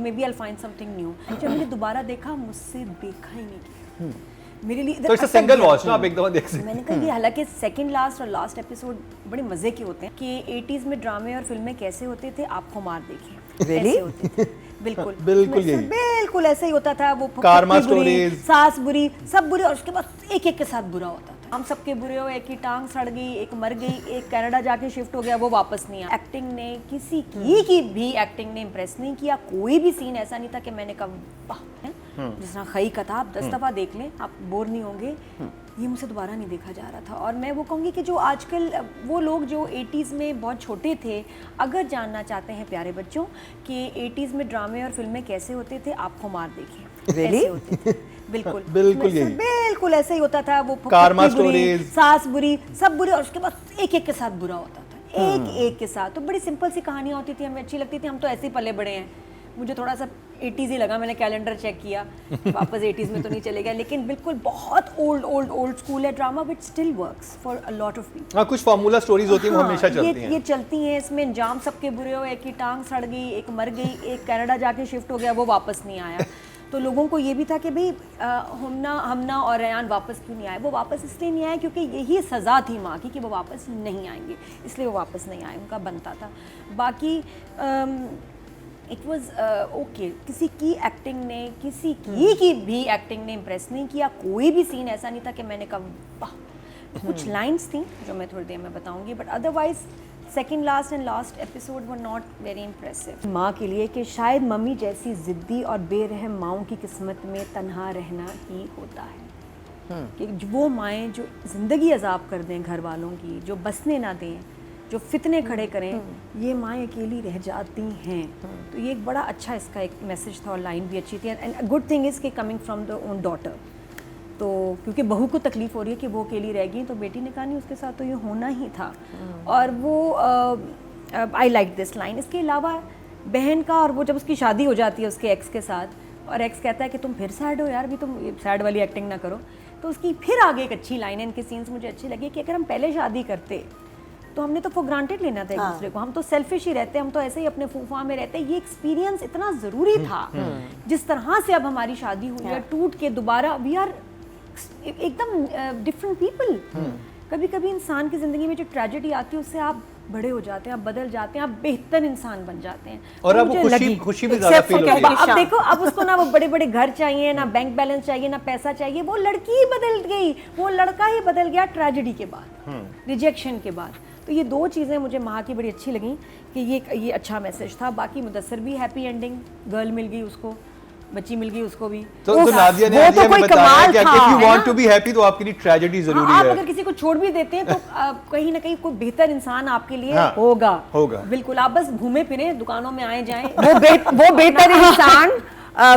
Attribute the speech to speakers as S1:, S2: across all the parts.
S1: May be I find something new. जब मैंने दोबारा देखा, मुझसे देखा ही नहीं गया मेरे लिए।
S2: तो इट्स अ सिंगल वॉच ना, आप एक दफा देख सकते हैं।
S1: मैंने कहा ये, हालांकि सेकंड लास्ट और लास्ट एपिसोड बड़े मजे के होते हैं कि 80s में ड्रामे और फिल्में कैसे होते थे, आपको मार देखें ऐसे होते थे। बिल्कुल बिल्कुल ऐसे ही होता था। वो
S2: कारमा स्टोरीज,
S1: सास बुरी, सब बुरे, और उसके बाद एक एक के साथ बुरा होता था। हम सबके बुरे हो, एक की टांग सड़ गई, एक मर गई, एक कनाडा जाके शिफ्ट हो गया, वो वापस नहीं आया। एक्टिंग ने किसी की भी एक्टिंग ने इम्प्रेस नहीं किया। कोई भी सीन ऐसा नहीं था कि मैंने कहा वाह। जिस तरह खई कथा आप 10 दफा देख लें, आप बोर नहीं होंगे। ये मुझसे दोबारा नहीं देखा जा रहा था। और मैं वो कहूँगी कि जो आजकल वो लोग जो 80s में बहुत छोटे थे, अगर जानना चाहते हैं प्यारे बच्चों कि 80s में ड्रामे और फिल्में कैसे होते थे, आपको मार देखें ऐसे होते थे। बिल्कुल ऐसे ही होता था। वो
S2: कारमा स्टोरीज,
S1: सास बुरी, सब बुरे, और उसके बाद एक एक के साथ बुरा होता था, एक एक के साथ। तो बड़ी सिंपल सी कहानियां होती थी, हमें अच्छी लगती थी। हम तो ऐसे ही पले बड़े हैं। मुझे थोड़ा सा 80s ही लगा, मैंने कैलेंडर चेक किया, वापस 80s में तो नहीं चले गया। लेकिन बिल्कुल बहुत ओल्ड स्कूल है drama, which still works for a lot of people.
S2: हाँ, कुछ फार्मूला स्टोरीज होती हैं, वो हमेशा चलती हैं।
S1: ये चलती हैं। इसमें अंजाम सबके बुरे हो, एक की टांग सड़ गई, एक मर गई, एक कनाडा जाके शिफ्ट हो गया, वो वापस नहीं आया। तो लोगों को ये भी था कि भाई हमना और रयान वापस क्यों नहीं आए। वो वापस इसलिए नहीं आए क्योंकि यही सज़ा थी माँ की कि वो वापस नहीं आएंगे, इसलिए वो वापस नहीं आए, उनका बनता था। बाकी इट वाज ओके। किसी की एक्टिंग ने किसी की भी एक्टिंग ने इम्प्रेस नहीं किया। कोई भी सीन ऐसा नहीं था कि मैंने कहा वाह। कुछ लाइंस थी जो मैं थोड़ी देर में बताऊंगी, but otherwise second last and last episode were not very impressive. माँ के लिए कि शायद मम्मी जैसी ज़िद्दी और बेरहम माँओं की किस्मत में तन्हा रहना ही होता है। कि वो माएँ जो ज़िंदगी अजाब कर दें घर वालों की, जो बसने ना दें, जो फितने खड़े करें, ये माएँ अकेली रह जाती हैं। तो ये एक बड़ा अच्छा इसका एक मैसेज था और लाइन भी अच्छी थी। एंड गुड थिंग इज़ कि coming from the own daughter. तो क्योंकि बहू को तकलीफ़ हो रही है कि वो अकेली रह गई, तो बेटी ने कहा नहीं, उसके साथ तो ये होना ही था। और वो आई लाइक दिस लाइन। इसके अलावा बहन का, और वो जब उसकी शादी हो जाती है उसके एक्स के साथ, और एक्स कहता है कि तुम फिर सैड हो यार, भी तुम सैड वाली एक्टिंग ना करो। तो उसकी फिर आगे एक अच्छी लाइन है, इनके सीन्स मुझे अच्छे लगे कि अगर हम पहले शादी करते तो हमने तो फॉर ग्रांटेड लेना था एक दूसरे को, हम तो सेल्फिश ही रहते, हम तो ऐसे ही अपने फूफा में रहते। ये एक्सपीरियंस इतना ज़रूरी था। जिस तरह से अब हमारी शादी हुई है, टूट के दोबारा, वी आर एकदम डिफरेंट पीपल। कभी कभी इंसान की ज़िंदगी में जो ट्रेजेडी आती है, उससे आप बड़े हो जाते हैं, आप बदल जाते हैं, आप बेहतर इंसान बन जाते हैं।
S2: और अब खुशी भी ज़्यादा फील होती है।
S1: अब देखो, अब उसको ना वो बड़े बड़े घर चाहिए, ना बैंक बैलेंस चाहिए, ना पैसा चाहिए। वो लड़की ही बदल गई, वो लड़का ही बदल गया ट्रेजेडी के बाद, रिजेक्शन के बाद। तो ये दो चीज़ें मुझे माँ की बड़ी अच्छी लगी कि ये अच्छा मैसेज था। बाकी मुदस्सर भी हैप्पी एंडिंग, गर्ल मिल गई उसको, बच्ची मिल गई उसको भी।
S2: तो नादिया ने हमें बताया कि if you want to be happy तो आपके लिए ट्रेजेडी जरूरी है।
S1: आप अगर किसी को छोड़ भी देते हैं तो कहीं ना कहीं कोई बेहतर इंसान आपके लिए होगा। बिल्कुल, आप बस घूमे फिरे, दुकानों में आए जाएं,
S3: वो बेहतर इंसान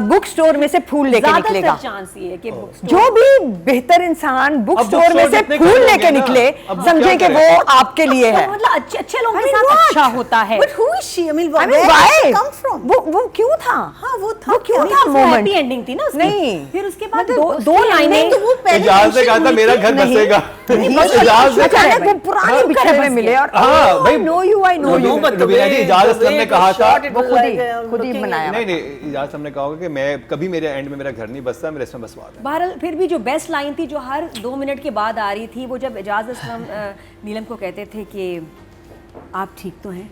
S3: बुक स्टोर में से फूल लेके निकलेगा।
S1: चांस ये है कि
S3: जो भी बेहतर इंसान बुक स्टोर में से फूल लेके निकले, समझे कि वो आपके लिए है।
S1: मतलब अच्छे लोगों के साथ अच्छा होता है।
S3: But who is she? I mean, where did she come from? वो क्यों था? हाँ, वो क्यों था?
S1: हैप्पी एंडिंग थी ना उसकी।
S3: नहीं,
S1: फिर उसके बाद दो लाइनें।
S2: इजाज़ ने कहा था मेरा घर बसेगा।
S3: इजाज़ ने कहा वो पुराने बिछड़े हुए मिले, और I know you, I know you।
S2: Ejaz Aslam ने कहा था,
S3: वो खुद ही बनाया।
S2: नहीं, इजाज़ असलम ने कहा कि मैं कभी मेरे एंड में मेरा घर नहीं बसता, मेरे इसमें बसवा दें।
S1: बहरहाल फिर भी जो बेस्ट लाइन थी, जो हर 2 मिनट के बाद आ रही थी, वो जब इजाज़ असलम नीलम को कहते थे कि आप ठीक तो हैं,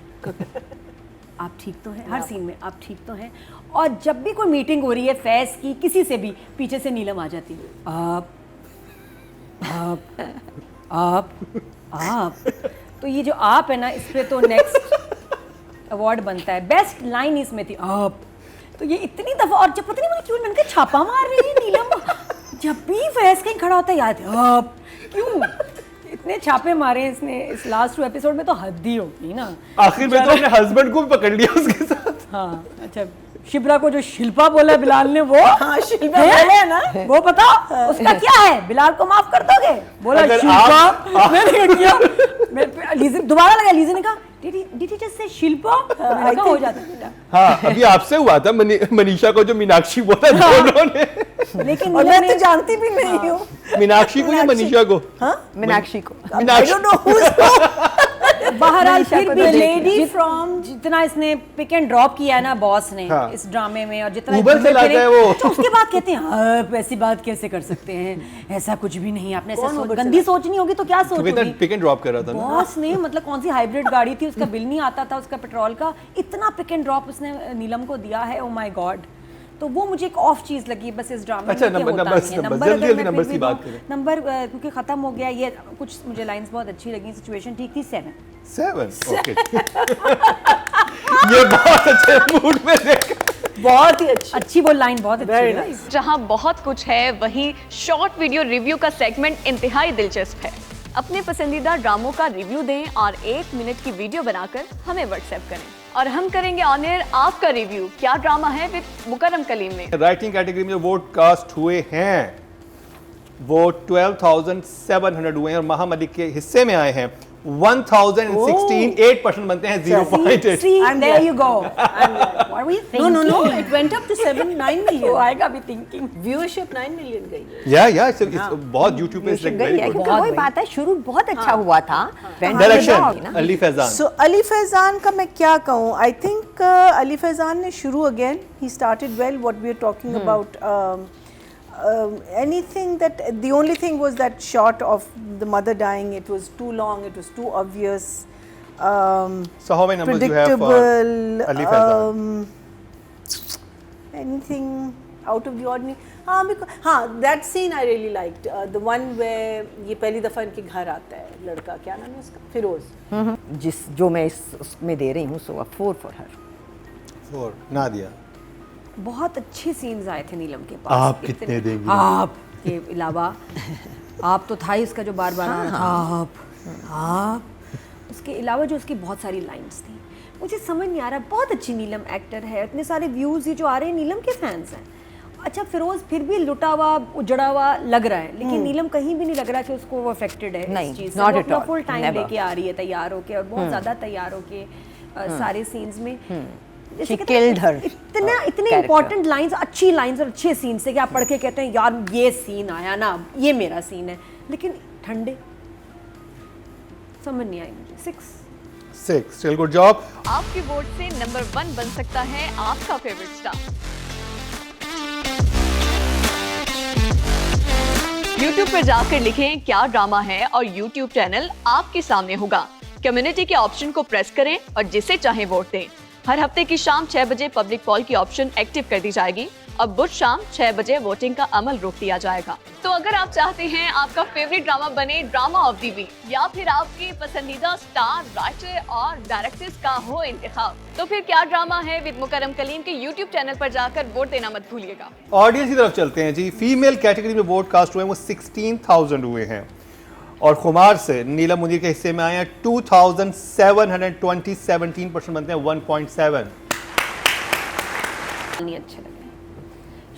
S1: आप ठीक तो हैं, हर सीन में आप ठीक तो हैं। और जब भी कोई मीटिंग हो रही है फैज़ की, किसी से भी, पीछे से नीलम आ जाती है, आप। तो ये जो आप है ना, इस पे तो नेक्स्ट अवार्ड बनता है। बेस्ट लाइन इसमें थी आप। तो ये इतनी दफा, और जब पता नहीं मुझे क्यों, मैंने कहा छापा मार रही है नीलम, जब भी फैज़ कहीं खड़ा होता है याद है आप, क्यों इतने छापे मारे इसने इस लास्ट 2 एपिसोड में। तो हद ही होगी ना।
S2: आखिर में तो अपने हस्बैंड को भी पकड़ लिया उसके साथ।
S1: हाँ, अच्छा, शिप्रा को जो शिल्पा बोला बिलाल ने, वो
S3: शिल्पा बोले है ना,
S1: वो पता उसका क्या है? बिलाल को माफ कर दोगे? बोला शिल्पा। मैंने किया, दोबारा लगा, लीज़ा ने कहा Did he just say Shilpa? मैंने कहा हो जाता बेटा।
S2: हाँ, अभी आपसे हुआ था मनीषा को जो मीनाक्षी बोला दोनों ने।
S1: लेकिन
S3: मैं तो जानती भी नहीं हूँ
S2: मीनाक्षी को या मनीषा को?
S3: मीनाक्षी को।
S1: बहरहाल फिर भी
S3: लेडी
S1: फ्रॉम जितना इसने पिक एंड ड्रॉप किया है ना बॉस ने
S2: हाँ।
S1: इस ड्रामे में, और जितना
S2: ऊबर से लाता है वो।
S1: तो उसके बाद कहते हैं आप ऐसी बात कैसे कर सकते हैं, ऐसा कुछ भी नहीं, आपने ऐसा गंदी सोचनी होगी तो क्या सोचोगी।
S2: पिक एंड ड्रॉप कर रहा था ना।
S1: बॉस ने मतलब कौन सी हाइब्रिड गाड़ी थी, उसका बिल नहीं आता था उसका पेट्रोल का, इतना पिक एंड ड्रॉप उसने नीलम को दिया है, ओ माय गॉड। तो वो मुझे एक ऑफ चीज लगी बस इस ड्रामे
S2: अच्छा,
S1: में कि होता नहीं है। नंबर
S2: जल्दी
S1: अगर मैं
S2: नंबर
S1: फिर
S2: की
S1: भी
S2: बात
S1: दूं,
S2: करें।
S1: नंबर क्योंकि खत्म हो गया ये, कुछ मुझे लाइंस बहुत अच्छी लगी, सिचुएशन ठीक थी, 7।
S2: 7 ओके। ये बहुत अच्छे मूड में देख।
S3: बहुत ही अच्छी
S1: वो लाइन बहुत अच्छी
S3: Very
S1: है।
S3: nice.
S4: जहां बहुत कुछ है वहीं शॉर्ट वीडियो रिव्यू का सेगमेंट इंतहाई दिलचस्प है। अपने पसंदीदा ड्रामों का रिव्यू दें और 1 मिनट की वीडियो बनाकर हमें व्हाट्सएप करें और हम करेंगे ऑन एयर आपका रिव्यू। क्या ड्रामा है विद मुकरम कलीम में।
S2: राइटिंग कैटेगरी में जो वोट कास्ट हुए हैं वो 12,700 हुए हैं और महा मलिक के हिस्से में आए हैं 1016, 8% बनते हैं 0.8।
S1: See,
S3: I'm
S1: there
S3: there.
S1: you go. What were you thinking?
S3: No, it went up to 9 million.
S1: वो आएगा भी thinking.
S3: व्यूअरशिप 9 मिलियन गई है।
S2: या बहुत YouTube पे
S3: Viewership गई है, क्योंकि
S1: बहुत
S3: वही
S1: भाई।
S3: बात है, शुरू बहुत अच्छा हुआ था।
S2: Direction Ali Faizan.
S5: So Ali Faizan का मैं क्या कहूँ? I think Ali Faizan ने शुरू again. He started well. What we are talking about. Anything that the only thing was that shot of the mother dying. It was too long. It was too obvious.
S2: So how many numbers you have for
S5: predictable.
S2: Ali Faizan?
S5: Anything out of the ordinary. That scene I really liked. The one where ये पहली दफा इनके घर आता है लड़का, क्या नाम है उसका? फिरोज।
S3: जो मैं इसमें दे रही हूँ, so 4 for her.
S2: 4 नादिया।
S1: बहुत अच्छे सीन्स आए थे नीलम के पास।
S2: आप कितने देंगी?
S1: आप के अलावा आप तो था ही उसका जो बार बार आ रहा था, आप उसके अलावा जो उसकी बहुत सारी लाइंस थी, मुझे समझ नहीं आ रहा। बहुत अच्छी नीलम एक्टर है, इतने सारे व्यूज़ ये जो आ रहे हैं नीलम के फैंस हैं। अच्छा, फिरोज फिर भी लुटा हुआ उजड़ा हुआ लग रहा है, लेकिन नीलम कहीं भी नहीं लग रहा कि उसको वो अफेक्टेड है
S3: नहीं,
S1: इस चीज़ से।
S3: not
S1: वो
S3: at
S1: अपना
S3: all,
S1: फुल टाइम
S3: never.
S1: लेके आ रही है तैयार होके, और बहुत ज़्यादा तैयार होके सारे सीन्स में। जैसे
S3: She
S1: कहते हैं,
S3: killed her
S1: इतने
S3: character.
S1: इंपॉर्टेंट लाइंस, अच्छी लाइंस और अच्छे सीन से कि आप पढ़ के कहते हैं यार ये सीन आया ना, ये मेरा सीन है, लेकिन ठंडे समझ नहीं आई मुझे।
S2: 6 स्टिल गुड जॉब।
S4: आपके वोट से नंबर 1 बन सकता है आपका फेवरेट स्टार। YouTube पर जाकर लिखें क्या ड्रामा है और YouTube चैनल आपके सामने होगा। कम्युनिटी के ऑप्शन को प्रेस करें और जिसे चाहे वोट दें। हर हफ्ते की शाम 6 बजे पब्लिक पॉल की ऑप्शन एक्टिव कर दी जाएगी और बुध शाम 6 बजे वोटिंग का अमल रोक दिया जाएगा। तो अगर आप चाहते हैं आपका फेवरेट ड्रामा बने ड्रामा ऑफ द वीक या फिर आपके पसंदीदा स्टार, राइटर और डायरेक्टर्स का हो इंतखाब, तो फिर क्या ड्रामा है विद मुकरम कलीम के YouTube चैनल पर जाकर वोट देना मत भूलिएगा।
S2: ऑडियंस की तरफ चलते हैं जी। फीमेल कैटेगरी में वोट कास्ट हुए हैं वो 16,000 हुए हैं और खुमार से नीलम मुनीर के हिस्से में आए हैं 2,720, 17% बनते हैं 1.7।
S1: नहीं अच्छे लगे।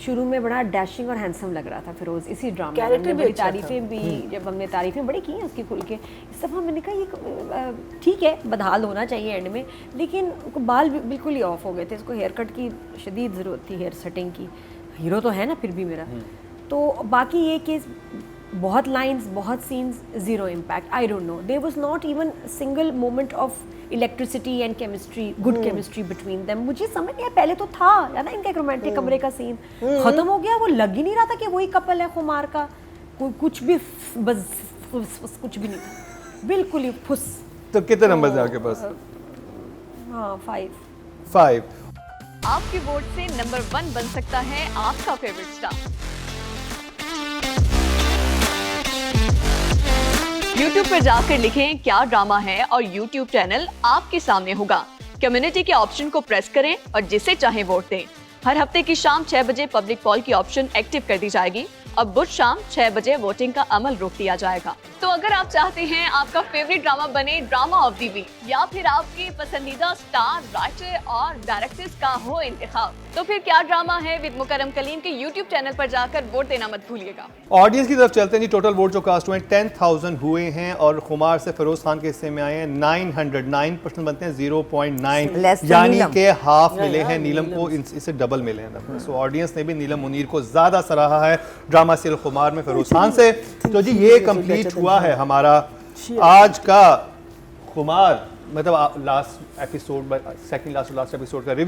S1: शुरू में बड़ा डैशिंग और हैंडसम लग रहा था फिरोज इसी ड्रामा में।
S5: Character
S1: हमने
S5: भी
S1: बड़ी
S5: अच्छा था।
S1: तारीफें भी, जब हमने तारीफें बड़ी की हैं उसकी खुल के, इस दफ़ा मैंने कहा ये ठीक है, बदहाल होना चाहिए एंड में, लेकिन बाल बिल्कुल ही ऑफ हो गए थे। इसको हेयर कट की शदीद ज़रूरत थी, हेयर सेटिंग की। हीरो तो है ना फिर भी मेरा। तो बाकी ये कि बहुत लाइंस, बहुत scenes, zero impact. I don't know, there was not even single moment of electricity and chemistry, good chemistry between them. मुझे समझ नहीं आया, पहले तो था है ना इनका एक रोमांटिक कमरे का सीन, खत्म हो गया, वो लग ही नहीं रहा था कि वही कपल है खुमार का। कुछ भी बस कुछ भी नहीं था, बिल्कुल ही फुस।
S2: तो कितने नंबर है आपके पास?
S1: हाँ
S2: 5।
S4: आपके वोट से नंबर 1 बन सकता है आपका फेवरेट स्टार। YouTube पर जाकर लिखें क्या ड्रामा है और YouTube चैनल आपके सामने होगा। कम्युनिटी के ऑप्शन को प्रेस करें और जिसे चाहे वोट दें। हर हफ्ते की शाम 6 बजे पब्लिक पॉल की ऑप्शन एक्टिव कर दी जाएगी और बुध शाम 6 बजे वोटिंग का अमल रोक दिया जाएगा। तो अगर आप चाहते हैं आपका फेवरेट ड्रामा बने ड्रामा ऑफ द वीक या फिर आपके पसंदीदा स्टार, राइटर और डायरेक्टर्स का हो इंतखाब, तो फिर क्या ड्रामा है विद मुकरम कलीम के YouTube चैनल पर जाकर वोट देना मत भूलिएगा।
S2: ऑडियंस की तरफ चलते हैं जी। टोटल वोट जो कास्ट हुए हैं 10,000 हुए हैं और खुमार से फिरोज खान के हिस्से में आए हैं 900, 9% बनते हैं 0.9,
S3: Less than
S2: यानी
S3: नीलम।
S2: के हाफ मिले हैं नीलम को, इससे डबल मिले हैं। सो ऑडियंस ने भी नीलम मुनीर को ज्यादा सराहा है ड्रामा सीरियल खुमार में फिरोज खान से। तो जी ये कंप्लीट हुआ है हमारा आज का खुमार मतलब last episode second last episode का रिव्यू